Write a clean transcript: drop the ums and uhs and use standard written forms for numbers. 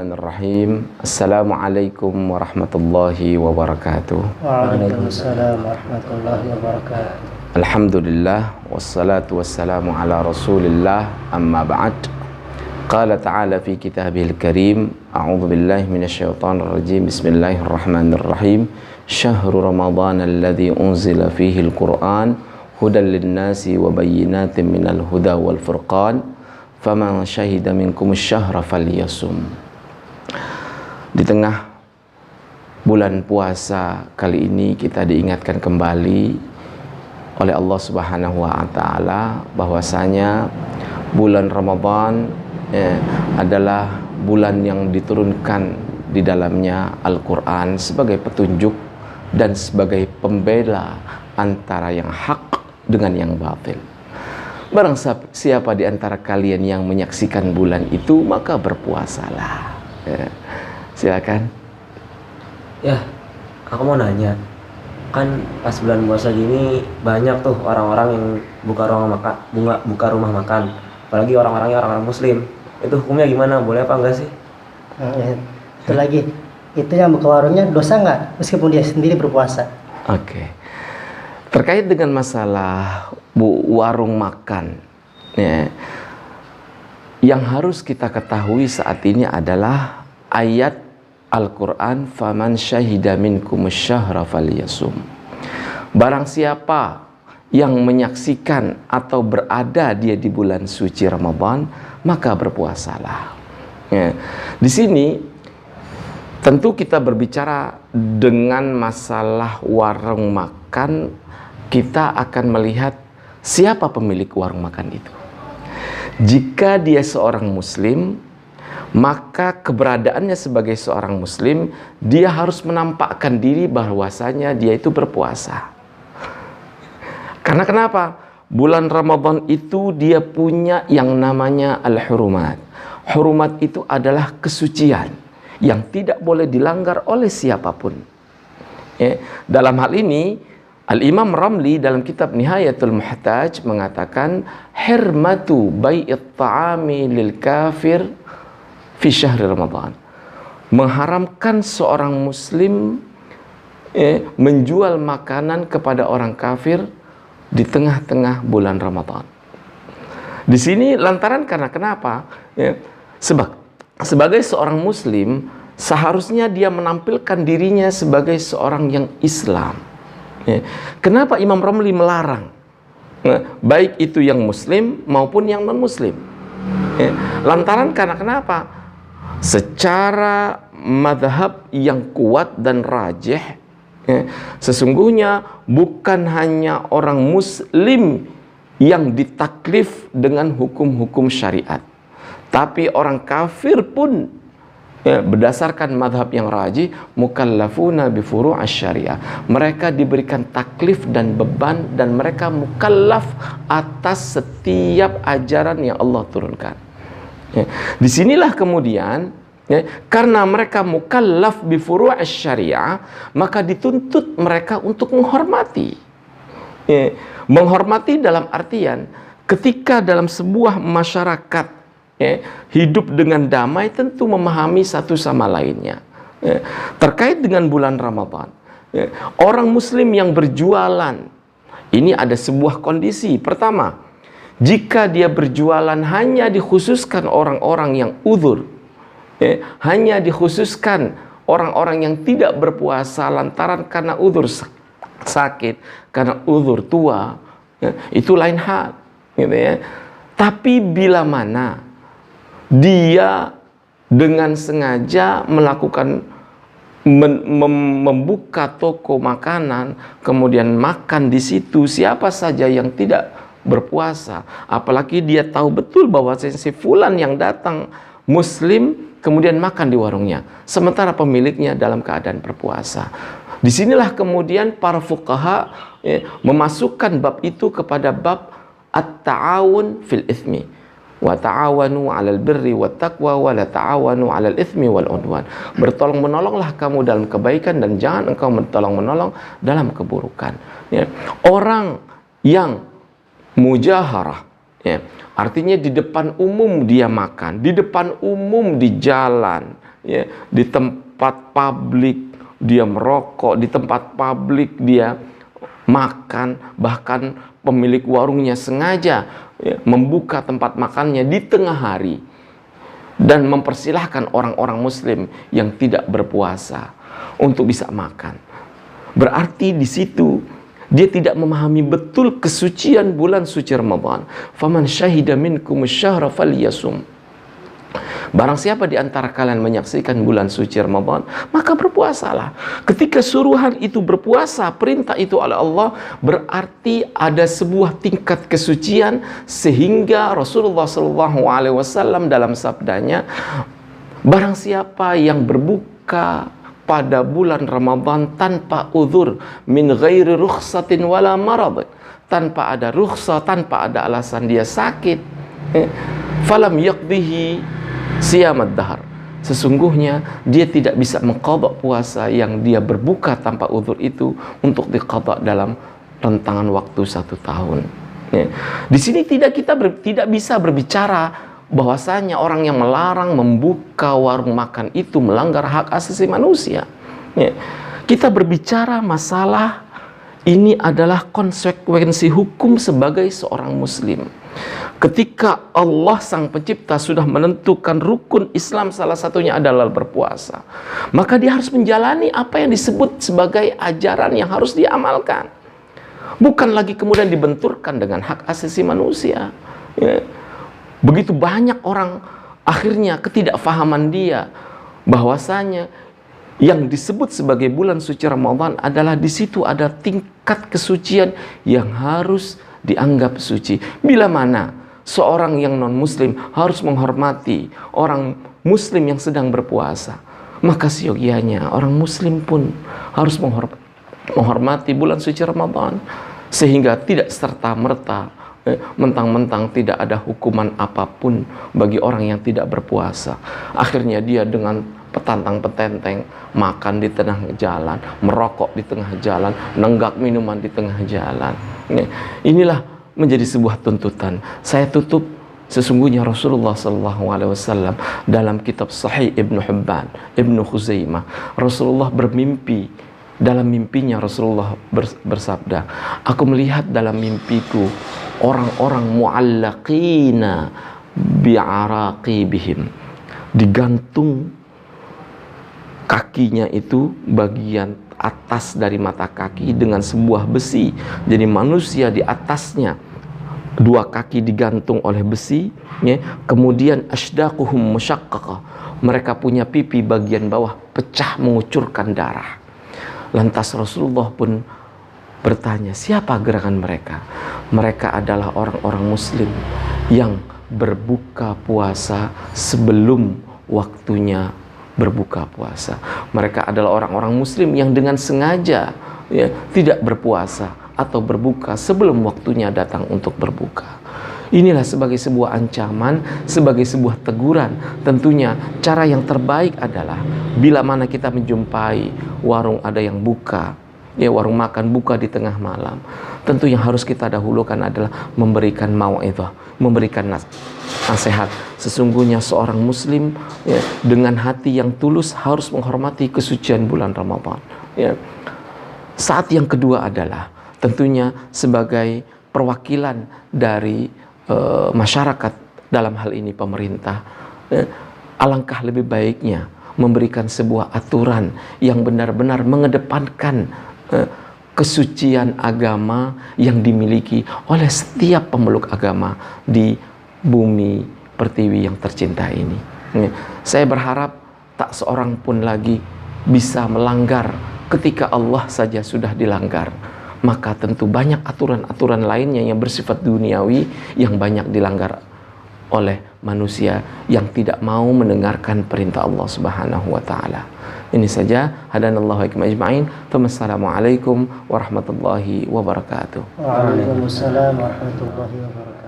Bismillahirrahmanirrahim. Assalamualaikum warahmatullahi wabarakatuh. Waalaikumsalam warahmatullahi wabarakatuh. Alhamdulillah wassalatu wassalamu ala Rasulillah, amma ba'd. Qala ta'ala fi kitabihil karim, a'udzu billahi minasyaitonir rajim. Bismillahirrahmanirrahim. Syahrul Ramadan alladzi unzila fihi al-Qur'an hudan lin-nasi wa bayyinatin minal huda wal furqan. Faman syahida minkum syahra falyasum. Di tengah bulan puasa kali ini kita diingatkan kembali oleh Allah Subhanahu wa taala bahwasanya bulan Ramadan adalah bulan yang diturunkan di dalamnya Al-Qur'an sebagai petunjuk dan sebagai pembela antara yang hak dengan yang batil. Barang siapa di antara kalian yang menyaksikan bulan itu, maka berpuasalah. Silakan. Ya, aku mau nanya. Kan pas bulan puasa gini banyak tuh orang-orang yang buka rumah makan. Apalagi orang-orangnya orang-orang muslim. Itu hukumnya gimana? Boleh apa enggak sih? Itu lagi. Itu yang buka warungnya dosa nggak? Meskipun dia sendiri berpuasa. Oke. Terkait dengan masalah warung makan, ya, yang harus kita ketahui saat ini adalah ayat Al-Quran, faman syahida minkum syahra falyasum. Barang siapa yang menyaksikan atau berada dia di bulan suci Ramadan, maka berpuasalah. Ya. Di sini tentu kita berbicara dengan masalah warung makan, kita akan melihat siapa pemilik warung makan itu. Jika dia seorang muslim, maka keberadaannya sebagai seorang muslim, dia harus menampakkan diri bahwasanya dia itu berpuasa. Karena kenapa? Bulan Ramadan itu dia punya yang namanya al-hurumat. Hurumat itu adalah kesucian yang tidak boleh dilanggar oleh siapapun. Dalam hal ini Al-Imam Ramli dalam kitab Nihayatul Muhtaj mengatakan hirmatu bai'it ta'ami lil kafir fi syahri Ramadan. Mengharamkan seorang muslim menjual makanan kepada orang kafir di tengah-tengah bulan Ramadan. Di sini lantaran karena kenapa? Sebagai seorang muslim seharusnya dia menampilkan dirinya sebagai seorang yang Islam. Kenapa Imam Ramli melarang? Baik itu yang muslim maupun yang non-muslim. Lantaran karena kenapa? Secara madhab yang kuat dan rajih, sesungguhnya bukan hanya orang muslim yang ditaklif dengan hukum-hukum syariat, tapi orang kafir pun berdasarkan madhab yang rajih, mukallafuna bi furu'asy syariah. Mereka diberikan taklif dan beban dan mereka mukallaf atas setiap ajaran yang Allah turunkan. Disinilah kemudian karena mereka mukallaf bi furu'asy syariah, maka dituntut mereka untuk menghormati. Menghormati dalam artian ketika dalam sebuah masyarakat hidup dengan damai, tentu memahami satu sama lainnya. Terkait dengan bulan Ramadan, orang muslim yang berjualan ini ada sebuah kondisi. Pertama, jika dia berjualan hanya dikhususkan orang-orang yang uzur, hanya dikhususkan orang-orang yang tidak berpuasa lantaran karena uzur sakit, karena uzur tua, itu lain hal, gitu ya. Tapi bila mana dia dengan sengaja melakukan membuka toko makanan, kemudian makan di situ, siapa saja yang tidak berpuasa, apalagi dia tahu betul bahwa si fulan yang datang muslim kemudian makan di warungnya, sementara pemiliknya dalam keadaan berpuasa. Disinilah kemudian para fuqaha memasukkan bab itu kepada bab at-ta'awun fil itsmi. Wa ta'awanu 'alal birri wat taqwa wa la ta'awanu 'alal itsmi wal 'udwan. Bertolong-menolonglah kamu dalam kebaikan dan jangan engkau bertolong-menolong dalam keburukan. Orang yang mujaharah, artinya di depan umum dia makan, di depan umum di jalan, ya, di tempat publik dia merokok, di tempat publik dia makan, bahkan pemilik warungnya sengaja ya, membuka tempat makannya di tengah hari dan mempersilahkan orang-orang muslim yang tidak berpuasa untuk bisa makan. Berarti di situ dia tidak memahami betul kesucian bulan suci Ramadan. Faman syahida minkum asy-syahra falyasum. Barang siapa di antara kalian menyaksikan bulan suci Ramadan, maka berpuasalah. Ketika suruhan itu berpuasa, perintah itu oleh Allah, berarti ada sebuah tingkat kesucian sehingga Rasulullah SAW dalam sabdanya, barang siapa yang berbuka pada bulan Ramadan tanpa uzur, min ghairi rukhsatin wala marad, tanpa ada rukhsah, tanpa ada alasan dia sakit, falam yaqdihi siyamad dahar, sesungguhnya dia tidak bisa mengqadha puasa yang dia berbuka tanpa uzur itu untuk diqadha dalam rentangan waktu 1 tahun. Di sini tidak bisa berbicara bahwasanya orang yang melarang membuka warung makan itu melanggar hak asasi manusia. Kita berbicara masalah ini adalah konsekuensi hukum sebagai seorang muslim. Ketika Allah sang pencipta sudah menentukan rukun Islam, salah satunya adalah berpuasa, maka dia harus menjalani apa yang disebut sebagai ajaran yang harus diamalkan, bukan lagi kemudian dibenturkan dengan hak asasi manusia. Begitu banyak orang akhirnya ketidakfahaman dia bahwasanya yang disebut sebagai bulan suci Ramadan adalah di situ ada tingkat kesucian yang harus dianggap suci. Bila mana seorang yang non muslim harus menghormati orang muslim yang sedang berpuasa, maka seyogianya orang muslim pun harus menghormati bulan suci Ramadan, sehingga tidak serta-merta mentang-mentang tidak ada hukuman apapun bagi orang yang tidak berpuasa. Akhirnya dia dengan petantang-petenteng makan di tengah jalan, merokok di tengah jalan, nenggak minuman di tengah jalan. Inilah menjadi sebuah tuntutan. Saya tutup, sesungguhnya Rasulullah SAW dalam kitab Sahih Ibnu Hibban, Ibnu Khuzaimah, Rasulullah bermimpi. Dalam mimpinya Rasulullah bersabda, aku melihat dalam mimpiku orang-orang mu'allaqina bi'araqibihim, digantung kakinya itu bagian atas dari mata kaki dengan sebuah besi. Jadi manusia di atasnya dua kaki digantung oleh besi, ya. Kemudian ashdaquhum musyaqqaqah, mereka punya pipi bagian bawah pecah mengucurkan darah. Lantas Rasulullah pun bertanya, siapa gerangan mereka? Mereka adalah orang-orang muslim yang berbuka puasa sebelum waktunya berbuka puasa. Mereka adalah orang-orang muslim yang dengan sengaja ya, tidak berpuasa atau berbuka sebelum waktunya datang untuk berbuka. Inilah sebagai sebuah ancaman, sebagai sebuah teguran. Tentunya cara yang terbaik adalah bila mana kita menjumpai warung ada yang buka, ya, warung makan buka di tengah malam, tentu yang harus kita dahulukan adalah memberikan mau'izah, memberikan nasihat. Sesungguhnya seorang muslim ya, dengan hati yang tulus harus menghormati kesucian bulan Ramadan, ya. Saat yang kedua adalah tentunya sebagai perwakilan dari masyarakat, dalam hal ini pemerintah, alangkah lebih baiknya memberikan sebuah aturan yang benar-benar mengedepankan kesucian agama yang dimiliki oleh setiap pemeluk agama di bumi pertiwi yang tercinta ini. Saya berharap tak seorang pun lagi bisa melanggar ketika Allah saja sudah dilanggar. Maka tentu banyak aturan-aturan lainnya yang bersifat duniawi yang banyak dilanggar oleh manusia yang tidak mau mendengarkan perintah Allah Subhanahu wa taala. Ini saja, hadanallahu wa iyyakum ajma'in. Wassalamualaikum warahmatullahi wabarakatuh. Waalaikumsalam warahmatullahi wabarakatuh.